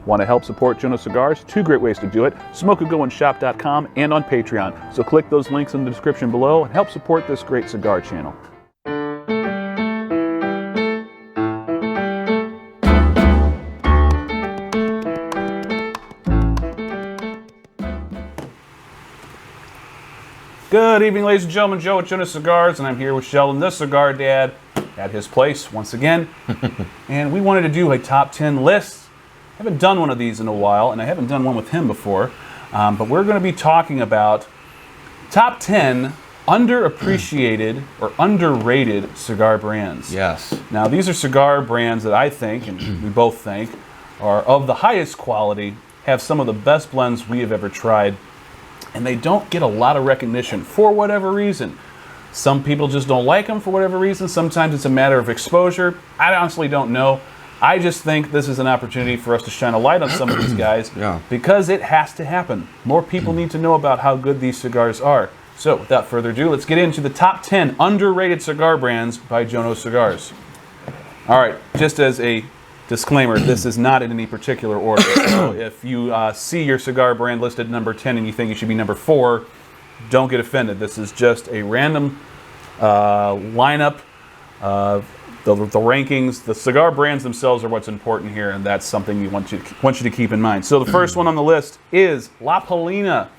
Want to help support Jonose Cigars? 2 great ways to do it: smokeagoandshop.com and on Patreon. So click those links in the description below and help support this great cigar channel. Good evening, ladies and gentlemen. Joe with Jonose Cigars, and I'm here with Sheldon, the Cigar Dad, at his place once again. And we wanted to do a top 10 list. I haven't done one of these in a while, and I haven't done one with him before. But we're going to be talking about top 10 underappreciated or underrated cigar brands. Yes. Now, these are cigar brands that I think, and we both think, are of the highest quality, have some of the best blends we have ever tried, and they don't get a lot of recognition for whatever reason. Some people just don't like them for whatever reason. Sometimes it's a matter of exposure. I honestly don't know. I just think this is an opportunity for us to shine a light on some of these guys because it has to happen. More people need to know about how good these cigars are. So without further ado, let's get into the top 10 underrated cigar brands by Jonose Cigars. All right, just as a disclaimer, this is not in any particular order. So if you see your cigar brand listed number 10 and you think you should be number 4, don't get offended. This is just a random lineup of the rankings. The cigar brands themselves are what's important here, and that's something we want you to keep in mind. So the first one on the list is La Paulina.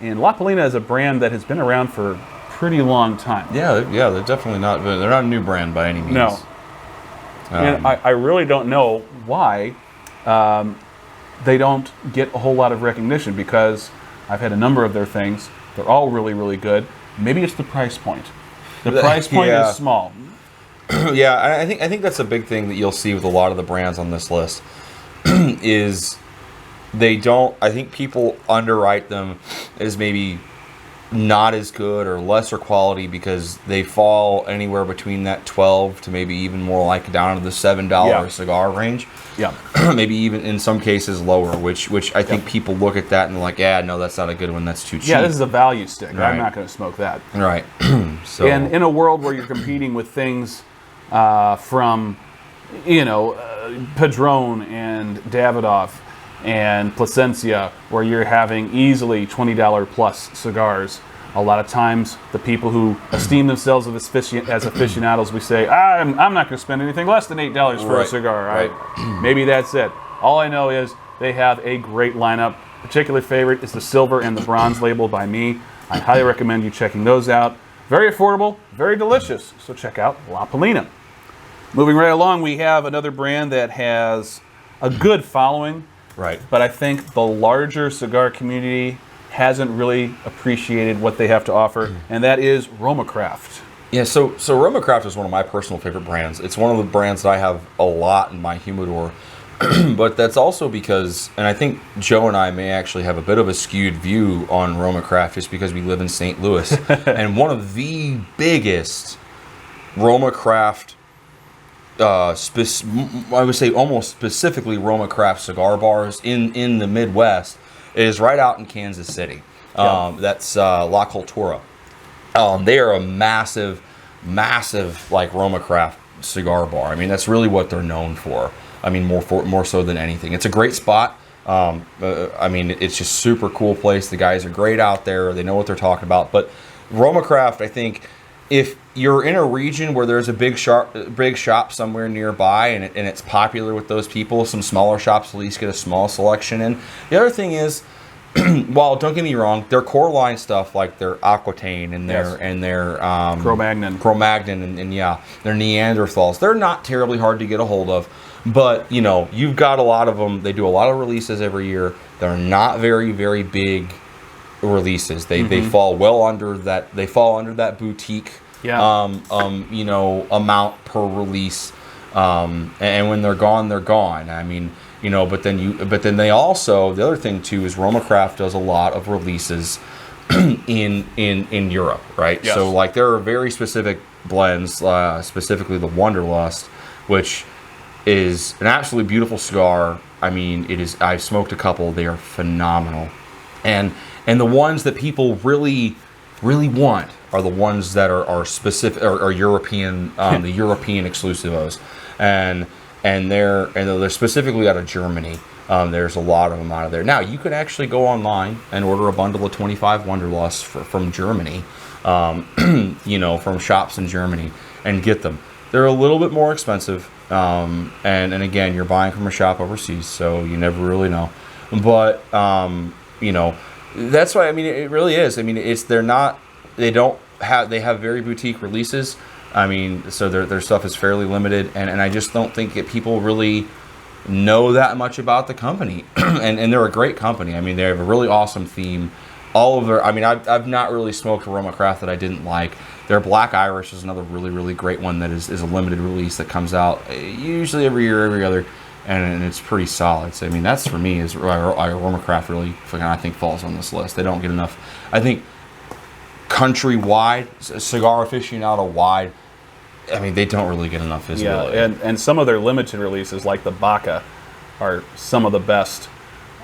And La Paulina is a brand that has been around for a pretty long time. Yeah, they're definitely not. They're not a new brand by any means. No. And I really don't know why they don't get a whole lot of recognition, because I've had a number of their things. They're all really, really good. Maybe it's the price point. The price point is small. Yeah, I think that's a big thing that you'll see with a lot of the brands on this list is they don't. I think people underwrite them as maybe not as good or lesser quality because they fall anywhere between that $12 to maybe even more like down to the $7 cigar range. Yeah. Maybe even in some cases lower, which I think people look at that and they're like, yeah, no, that's not a good one. That's too cheap. Yeah, this is a value stick. Right. I'm not going to smoke that. Right. So. And in a world where you're competing with things from, Padron and Davidoff and Plasencia, where you're having easily $20 plus cigars. A lot of times, the people who esteem themselves as aficionados, we say, I'm not going to spend anything less than $8 for a cigar. Right. Maybe that's it. All I know is they have a great lineup. Particular favorite is the silver and the bronze label by me. I highly recommend you checking those out. Very affordable, very delicious. So check out La Paulina. Moving right along, we have another brand that has a good following. Right. But I think the larger cigar community hasn't really appreciated what they have to offer, and that is Roma Craft. Yeah, so Roma Craft is one of my personal favorite brands. It's one of the brands that I have a lot in my humidor, but that's also because, and I think Joe and I may actually have a bit of a skewed view on Roma Craft just because we live in St. Louis, and one of the biggest Roma Craft I would say almost specifically Roma Craft cigar bars in the Midwest is right out in Kansas City. That's La Cultura. They are a massive like Roma Craft cigar bar. I mean, that's really what they're known for. I mean, more so than anything. It's a great spot. I mean, it's just super cool place. The guys are great out there. They know what they're talking about. But Roma Craft, I think, if you're in a region where there's a big shop somewhere nearby and it's popular with those people, some smaller shops at least get a small selection in. The other thing is, well, don't get me wrong, their core line stuff like their Aquitaine and their Cro-Magnon and their Neanderthals, they're not terribly hard to get a hold of. But you've got a lot of them. They do a lot of releases every year. They're not very, very big releases. They fall well under that. They fall under that boutique amount per release. And when they're gone, they're gone. I mean, but then they also, the other thing too is Roma Craft does a lot of releases in Europe, right? Yes. So like there are very specific blends, specifically the Wanderlust, which is an absolutely beautiful cigar. I mean, it is. I've smoked a couple. They are phenomenal, and the ones that people really want are the ones that are specific, are European, the European exclusivos. And and they're specifically out of Germany. There's a lot of them out of there. Now, you could actually go online and order a bundle of 25 Wunderlusts from Germany, from shops in Germany, and get them. They're a little bit more expensive, and again, you're buying from a shop overseas, so you never really know. But that's why. I mean, it really is. I mean, they have very boutique releases. I mean, so their stuff is fairly limited, and I just don't think that people really know that much about the company. and they're a great company. I mean, they have a really awesome theme. All of their, I mean, I've not really smoked Aroma Craft that I didn't like. Their Black Irish is another really, really great one that is a limited release that comes out usually every year, every other, and it's pretty solid. So, I mean, that's for me is Aroma Craft really, I think, falls on this list. They don't get enough. I think countrywide, cigar aficionado wide, I mean, they don't really get enough visibility. Yeah, and some of their limited releases, like the Baca, are some of the best.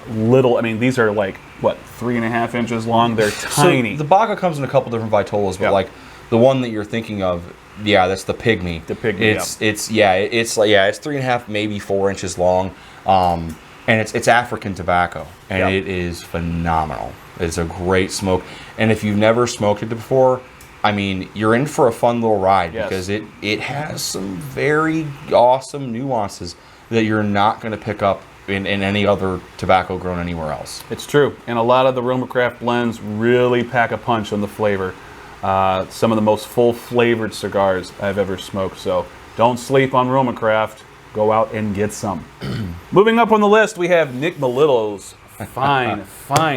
I mean, these are like, what, 3.5 inches long? They're tiny. So the Baca comes in a couple different Vitolas, but like the one that you're thinking of, that's the Pygmy. The Pygmy, it's 3.5, maybe 4 inches long, and it's African tobacco, and it is phenomenal. It's a great smoke, and if you've never smoked it before, I mean, you're in for a fun little ride because it has some very awesome nuances that you're not going to pick up in any other tobacco grown anywhere else. It's true, and a lot of the Aroma Craft blends really pack a punch on the flavor. Some of the most full-flavored cigars I've ever smoked, so don't sleep on Aroma Craft. Go out and get some. Moving up on the list, we have Nick Melillo's fine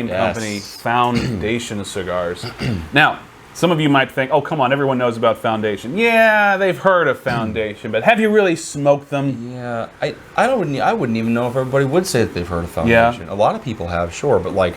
company, Foundation Cigars. Now, some of you might think, oh, come on, everyone knows about Foundation. Yeah, they've heard of Foundation, but have you really smoked them? Yeah, I wouldn't even know if everybody would say that they've heard of Foundation. Yeah. A lot of people have, sure, but like,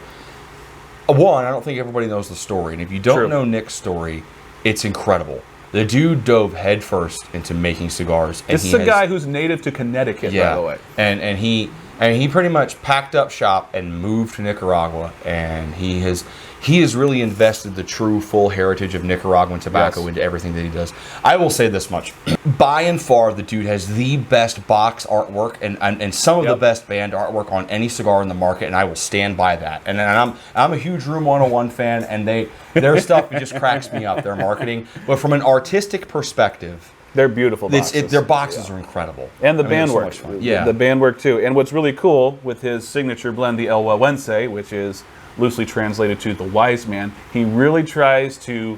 one, I don't think everybody knows the story, and if you don't know Nick's story, it's incredible. The dude dove headfirst into making cigars. And this is a guy who's native to Connecticut, by the way. And he pretty much packed up shop and moved to Nicaragua, and he has really invested the true full heritage of Nicaraguan tobacco into everything that he does. I will say this much. By and far, the dude has the best box artwork and some of the best band artwork on any cigar in the market, and I will stand by that. And I'm a huge Room 101 fan, and their stuff just cracks me up, their marketing. But from an artistic perspective, they're beautiful boxes. Their boxes are incredible. And the band work. So much fun. The band work, too. And what's really cool with his signature blend, the El Huehuense, which is loosely translated to the wise man, he really tries to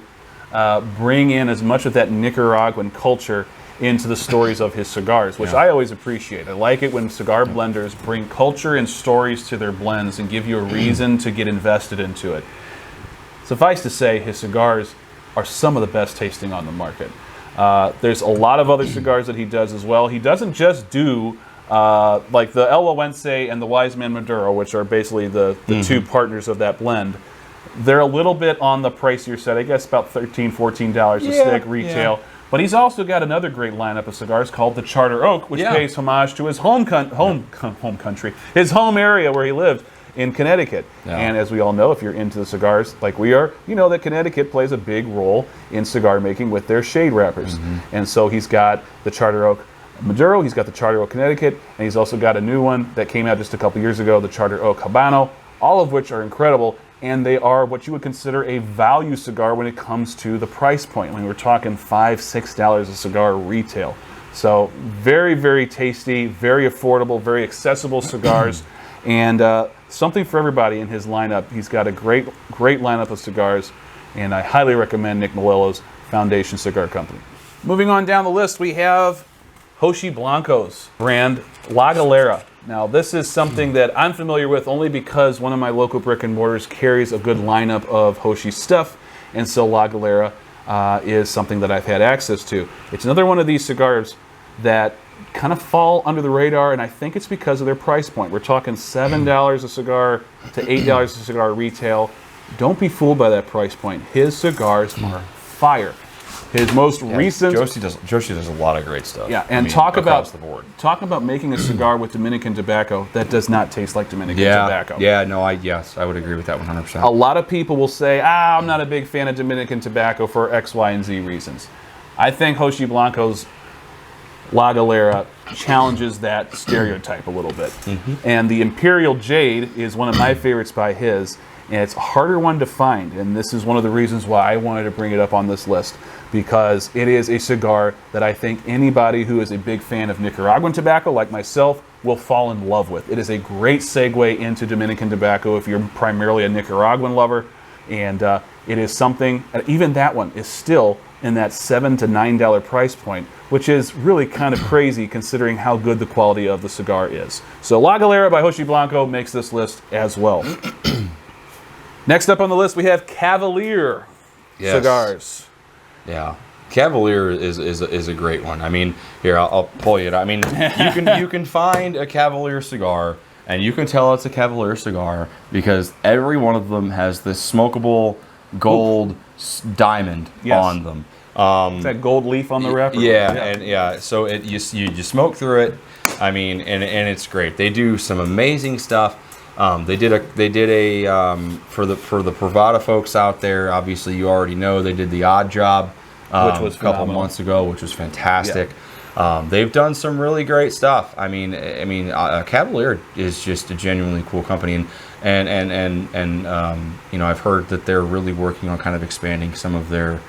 bring in as much of that Nicaraguan culture into the stories of his cigars, which I always appreciate. I like it when cigar blenders bring culture and stories to their blends and give you a reason to get invested into it. Suffice to say, his cigars are some of the best tasting on the market. There's a lot of other cigars that he does as well. He doesn't just do like the El Huehuense and the Wise Man Maduro, which are basically the two partners of that blend. They're a little bit on the pricier side, I guess about $13, $14 a stick retail. But he's also got another great lineup of cigars called the Charter Oak, which pays homage to his home country, his home area where he lived in Connecticut. And as we all know, if you're into the cigars like we are, you know that Connecticut plays a big role in cigar making with their shade wrappers. And so he's got the Charter Oak Maduro, he's got the Charter Oak Connecticut, and he's also got a new one that came out just a couple years ago, the Charter Oak Habano, all of which are incredible, and they are what you would consider a value cigar when it comes to the price point. When we're talking $5, $6 a cigar retail. So very, very tasty, very affordable, very accessible cigars, and something for everybody in his lineup. He's got a great lineup of cigars, and I highly recommend Nick Melillo's Foundation Cigar Company. Moving on down the list, we have Hoshi Blanco's brand, La Galera. Now, this is something that I'm familiar with only because one of my local brick and mortars carries a good lineup of Hoshi stuff, and so La Galera is something that I've had access to. It's another one of these cigars that kind of fall under the radar, and I think it's because of their price point. We're talking $7 a cigar to $8 a cigar retail. Don't be fooled by that price point. His cigars are fire. His most recent Josie does a lot of great stuff. Yeah, and talk about making a cigar with Dominican tobacco that does not taste like Dominican tobacco. Yeah, no, I would agree with that 100%. A lot of people will say, I'm not a big fan of Dominican tobacco for X, Y, and Z reasons. I think Hoshi Blanco's La Galera challenges that stereotype a little bit. And the Imperial Jade is one of my favorites by his, and it's a harder one to find. And this is one of the reasons why I wanted to bring it up on this list, because it is a cigar that I think anybody who is a big fan of Nicaraguan tobacco, like myself, will fall in love with. It is a great segue into Dominican tobacco if you're primarily a Nicaraguan lover. And it is something, even that one is still in that $7 to $9 price point, which is really kind of crazy considering how good the quality of the cigar is. So La Galera by Hoshi Blanco makes this list as well. Next up on the list, we have Cavalier cigars. Yeah. Cavalier is a great one. I mean, here, I'll pull you. I mean, you can find a Cavalier cigar, and you can tell it's a Cavalier cigar because every one of them has this smokable gold diamond on them. It's that gold leaf on the wrapper. So you smoke through it. I mean, and it's great. They do some amazing stuff. They did a for the Pravada folks out there. Obviously, you already know they did the Odd Job, which was a couple of months ago, which was fantastic. They've done some really great stuff. I mean, Cavalier is just a genuinely cool company, and you know, I've heard that they're really working on kind of expanding some of their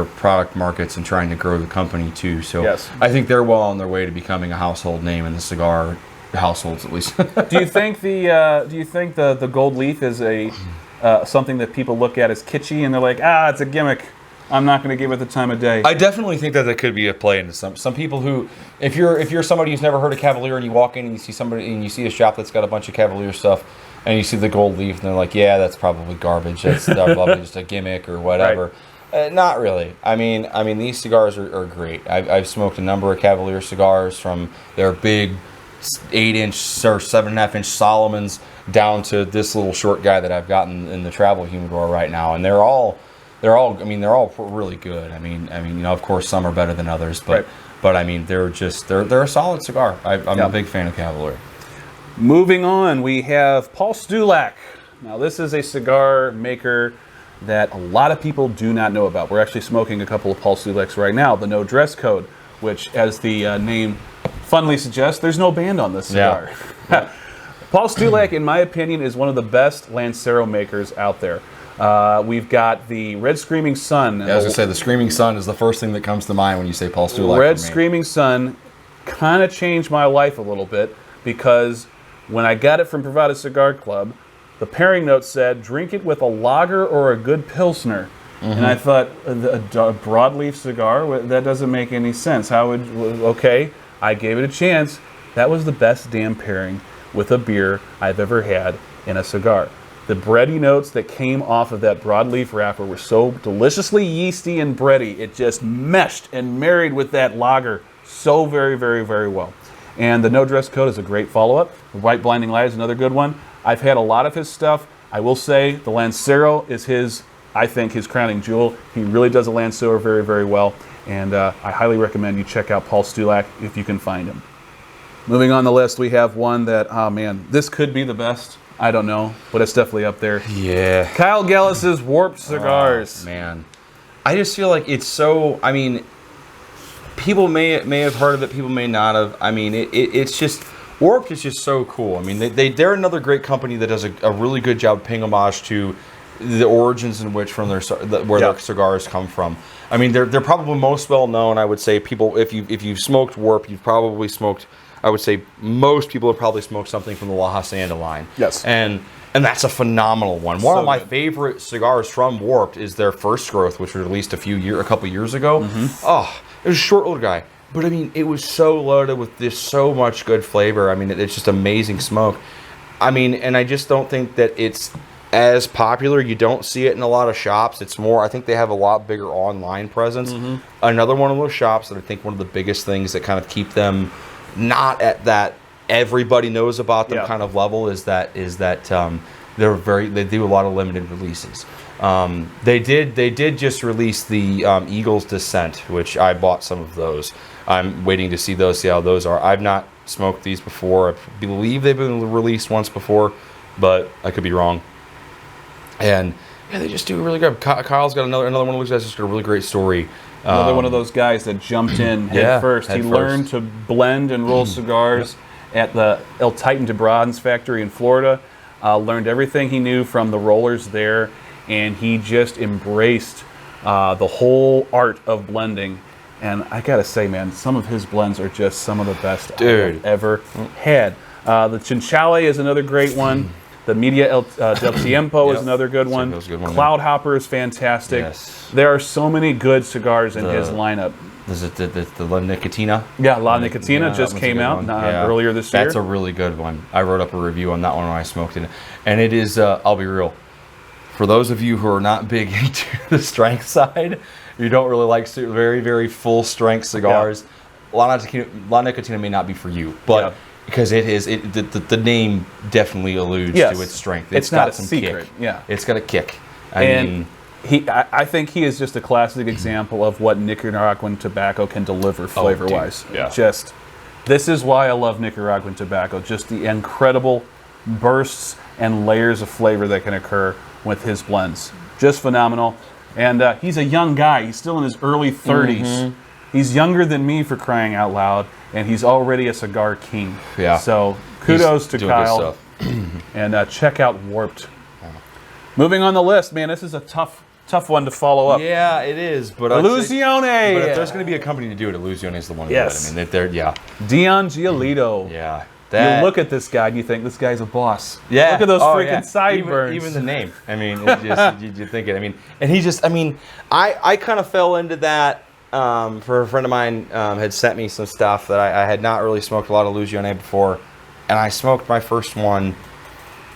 product markets and trying to grow the company too. So I think they're well on their way to becoming a household name in the cigar households, at least. Do you think the gold leaf is a something that people look at as kitschy and they're like, it's a gimmick, I'm not going to give it the time of day? I definitely think that could be a play into some people who, if you're somebody who's never heard of Cavalier and you walk in and you see somebody and you see a shop that's got a bunch of Cavalier stuff and you see the gold leaf and they're like, yeah, that's probably garbage. That's probably just a gimmick or whatever. Right. Not really. I mean, these cigars are great. I've smoked a number of Cavalier cigars, from their big 8-inch or 7.5-inch Solomons down to this little short guy that I've gotten in the travel humidor right now, and they're all really good. I mean, you know, of course, some are better than others, but I mean, they're a solid cigar. I'm a big fan of Cavalier. Moving on, we have Paul Stulak. Now, this is a cigar maker that a lot of people do not know about. We're actually smoking a couple of Paul Stulaks right now. The No Dress Code, which, as the name funnily suggests, there's no band on this cigar. Paul Stulak, in my opinion, is one of the best Lancero makers out there. We've got the Red Screaming Sun. I was going to say, the Screaming Sun is the first thing that comes to mind when you say Paul Stulak. Red Screaming Sun kind of changed my life a little bit, because when I got it from Pravada Cigar Club, the pairing note said, drink it with a lager or a good Pilsner. And I thought, a broadleaf cigar? That doesn't make any sense. Okay, I gave it a chance. That was the best damn pairing with a beer I've ever had in a cigar. The bready notes that came off of that broadleaf wrapper were so deliciously yeasty and bready. It just meshed and married with that lager so very, very, very well. And the No Dress Code is a great follow-up. The White Blinding Light is another good one. I've had a lot of his stuff. I will say the Lancero is I think, his crowning jewel. He really does a Lancero very, very well. And I highly recommend you check out Paul Stulak if you can find him. Moving on the list, we have one that, this could be the best. I don't know, but it's definitely up there. Yeah. Kyle Gallus's Warped Cigars. Oh, man. I just feel like it's so, people may have heard of it, people may not have. It's just, Warped is just so cool. I mean, they're another great company that does a really good job paying homage to the origins in which their cigars come from. I mean, they're probably most well known. I would say people, if you've smoked Warped, you've probably smoked. I would say most people have probably smoked something from the La Hacienda line. Yes, and that's a phenomenal one. One of my favorite cigars from Warped is their First Growth, which was released a couple years ago. Oh, it was a short little guy. But it was so loaded with just so much good flavor. It's just amazing smoke. And I just don't think that it's as popular. You don't see it in a lot of shops. It's more, I think they have a lot bigger online presence. Another one of those shops that I think one of the biggest things that kind of keep them not at that everybody knows about them kind of level is that they do a lot of limited releases. They did just release the Eagle's Descent, which I bought some of those. I'm waiting to see how those are. I've not smoked these before. I believe they've been released once before, but I could be wrong. And Yeah, they just do really good. Kyle's got another one of those guys that's got a really great story. Another one of those guys that jumped in head first. He learned to blend and roll cigars at the El Titan de Bronze factory in Florida. Learned everything he knew from the rollers there, and he just embraced the whole art of blending. And I gotta say, man, some of his blends are just some of the best I've ever had. The Chinchale is another great one. The Media del Tiempo is another good one. Cloud Hopper is fantastic. Yes. There are so many good cigars in his lineup. Is it the La Nicotina? Yeah, La Nicotina just came out earlier this year. That's a really good one. I wrote up a review on that one when I smoked it. And it is, I'll be real, for those of you who are not big into the strength side, you don't really like very, very full strength cigars, La Nicotina may not be for you. But because the name definitely alludes to its strength. It's got some secret. Kick. Yeah. It's got a kick. I think he is just a classic example of what Nicaraguan tobacco can deliver flavor-wise. This is why I love Nicaraguan tobacco. Just the incredible bursts and layers of flavor that can occur with his blends. Just phenomenal. And he's a young guy. He's still in his early 30s. He's younger than me, for crying out loud, and he's already a cigar king. Yeah. So kudos to Kyle. And check out Warped. Moving on the list, man, this is a tough one to follow up. Yeah, it is. But Illusione. But if there's going to be a company to do it, Illusione is the one to do it. I mean, they're Dion Giolito. Yeah. You look at this guy and you think, this guy's a boss. Yeah. Look at those freaking sideburns. Even the name. I mean, it just, you think it. I mean, and he just, I mean, I kind of fell into that. For a friend of mine had sent me some stuff that I had not really smoked a lot of Illusione before. And I smoked my first one.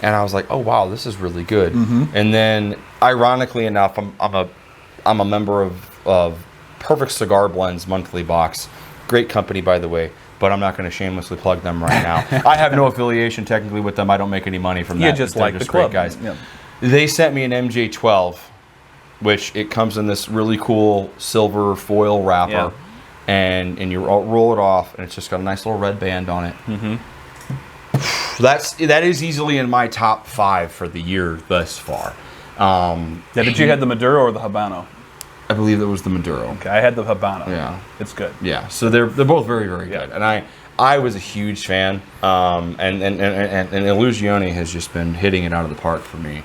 And I was like, oh, wow, this is really good. And then, ironically enough, I'm a member of Perfect Cigar Blends monthly box. Great company, by the way. But I'm not going to shamelessly plug them right now. I have no affiliation technically with them. I don't make any money from that. You just like the club. Great guys. Yeah. They sent me an MJ12, which it comes in this really cool silver foil wrapper. And you roll it off, and it's just got a nice little red band on it. That is easily in my top 5 for the year thus far. Did you have the Maduro or the Habano? I believe it was the Maduro. Okay, I had the Habano. Yeah, it's good. Yeah, so they're both very, very good, and I was a huge fan. And Illusione has just been hitting it out of the park for me.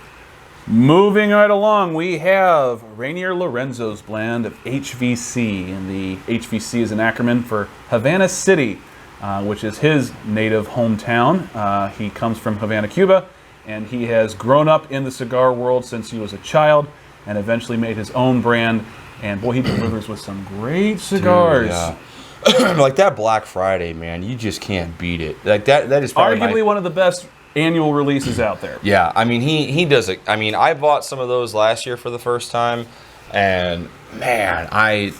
Moving right along, we have Rainier Lorenzo's blend of HVC, and the HVC is an acronym for Havana City, which is his native hometown. He comes from Havana, Cuba, and he has grown up in the cigar world since he was a child and eventually made his own brand. And boy, he delivers with some great cigars. Dude, like that Black Friday, man, you just can't beat it. Like that is probably arguably one of the best annual releases out there. Yeah, I mean, he does it. I mean, I bought some of those last year for the first time, and man, I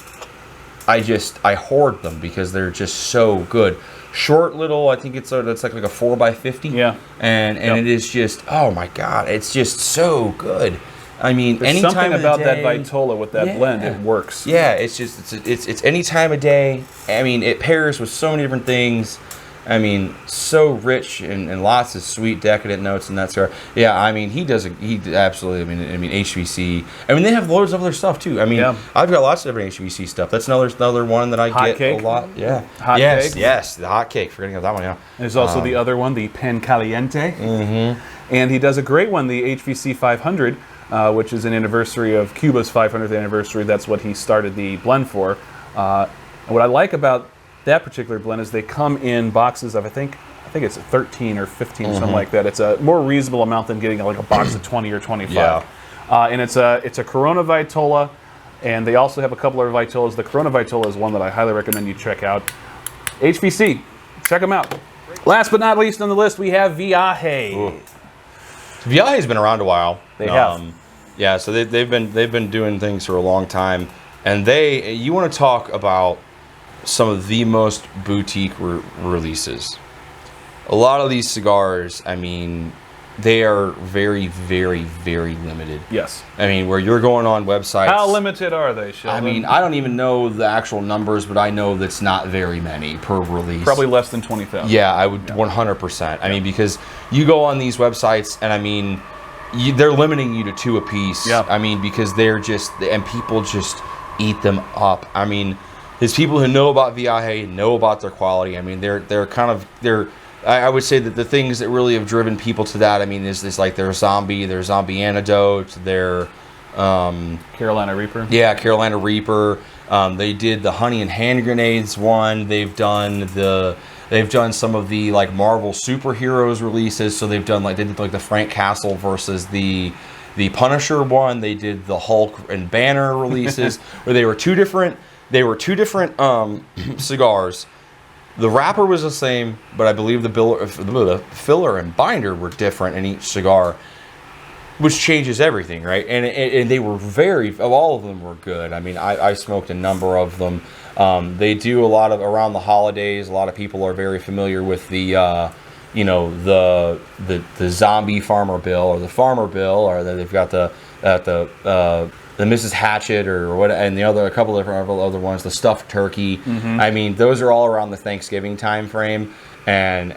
hoard them because they're just so good. Short little, I think it's like a 4x50. Yeah. And it is just, oh my God, it's just so good. I mean, there's any something time of about the that day, Vitola with that blend, it works. Yeah, it's just it's any time of day. I mean, it pairs with so many different things. I mean, so rich and lots of sweet, decadent notes in that cigar. Yeah, I mean, he absolutely. I mean, HVC. I mean, they have loads of other stuff too. I mean, I've got lots of different HVC stuff. That's another one that I get a lot. Yeah, yes, the hot cake. Forgetting about that one. Yeah. There's also the other one, the Pan Caliente. And he does a great one, the HVC 500, which is an anniversary of Cuba's 500th anniversary. That's what he started the blend for. And what I like about that particular blend is they come in boxes of I think it's 13 or 15 something like that. It's a more reasonable amount than getting like a box of 20 or 25. Yeah. And it's a Corona Vitola, and they also have a couple of Vitolas. The Corona Vitola is one that I highly recommend you check out. HVC, check them out. Last but not least on the list, we have Viaje. Viaje's been around a while. They have. Yeah, so they've been doing things for a long time, and you want to talk about some of the most boutique releases. A lot of these cigars, I mean, they are very, very, very limited. Yes. I mean, where you're going on websites. How limited are they, Sheldon? I mean, I don't even know the actual numbers, but I know that's not very many per release. Probably less than 20,000. Yeah, I would 100%. I mean, because you go on these websites, and I mean, they're limiting you to 2 apiece. Yeah. I mean, because and people just eat them up. I mean, there's people who know about Viaje, know about their quality. I mean, I would say that the things that really have driven people to that, I mean, is like their zombie antidote, their Carolina Reaper. Yeah, Carolina Reaper. They did the honey and hand grenades one. They've done some of the like Marvel superheroes releases. So they did the Frank Castle versus the Punisher one. They did the Hulk and Banner releases where they were two different cigars. The wrapper was the same, but I believe the filler and binder were different in each cigar, which changes everything, right? And they were all of them were good. I mean, I smoked a number of them. They do a lot of around the holidays. A lot of people are very familiar with the zombie farmer bill or the farmer bill, or they've got the Mrs. Hatchet or what, and a couple of different other ones, the stuffed turkey. Mm-hmm. I mean, those are all around the Thanksgiving time frame, and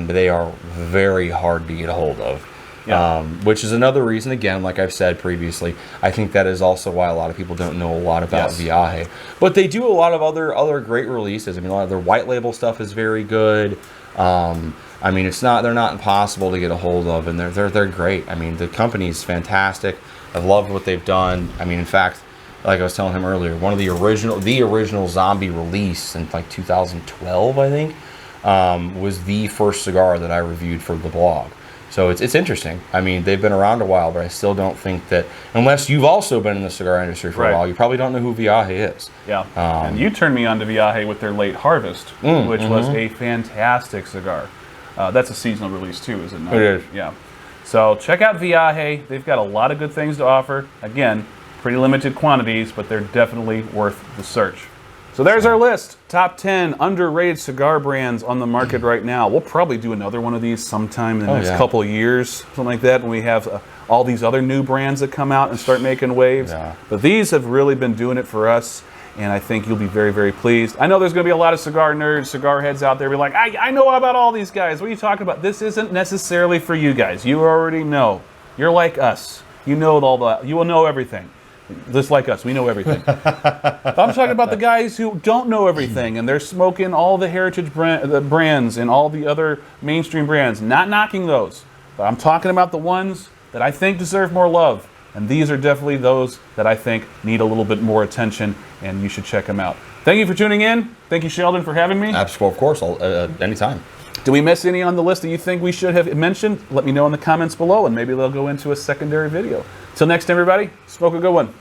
they are very hard to get a hold of. Yeah. Which is another reason, again, like I've said previously, I think that is also why a lot of people don't know a lot about Viaje. But they do a lot of other great releases. I mean, a lot of their white label stuff is very good. I mean, they're not impossible to get a hold of, and they're great. I mean, the company's fantastic. I've loved what they've done. I mean, in fact, like I was telling him earlier, one of the original zombie release in like 2012, I think, was the first cigar that I reviewed for the blog. So it's interesting. I mean, they've been around a while, but I still don't think that, unless you've also been in the cigar industry for a while, you probably don't know who Viaje is. Yeah. And you turned me on to Viaje with their Late Harvest, which was a fantastic cigar. That's a seasonal release too, is it not? It is. Yeah. So check out Viaje. They've got a lot of good things to offer. Again, pretty limited quantities, but they're definitely worth the search. So there's our list. Top 10 underrated cigar brands on the market right now. We'll probably do another one of these sometime in the next couple of years, something like that, when we have all these other new brands that come out and start making waves. Yeah. But these have really been doing it for us, and I think you'll be very, very pleased. I know there's going to be a lot of cigar nerds, cigar heads out there be like, I know about all these guys. What are you talking about? This isn't necessarily for you guys. You already know. You're like us. You know all that. You will know everything. Just like us, we know everything. But I'm talking about the guys who don't know everything, and they're smoking all the heritage brands and all the other mainstream brands. Not knocking those, but I'm talking about the ones that I think deserve more love. And these are definitely those that I think need a little bit more attention, and you should check them out. Thank you for tuning in. Thank you, Sheldon, for having me. Absolutely, of course, anytime. Do we miss any on the list that you think we should have mentioned? Let me know in the comments below, and maybe they'll go into a secondary video. Till next time, everybody, smoke a good one.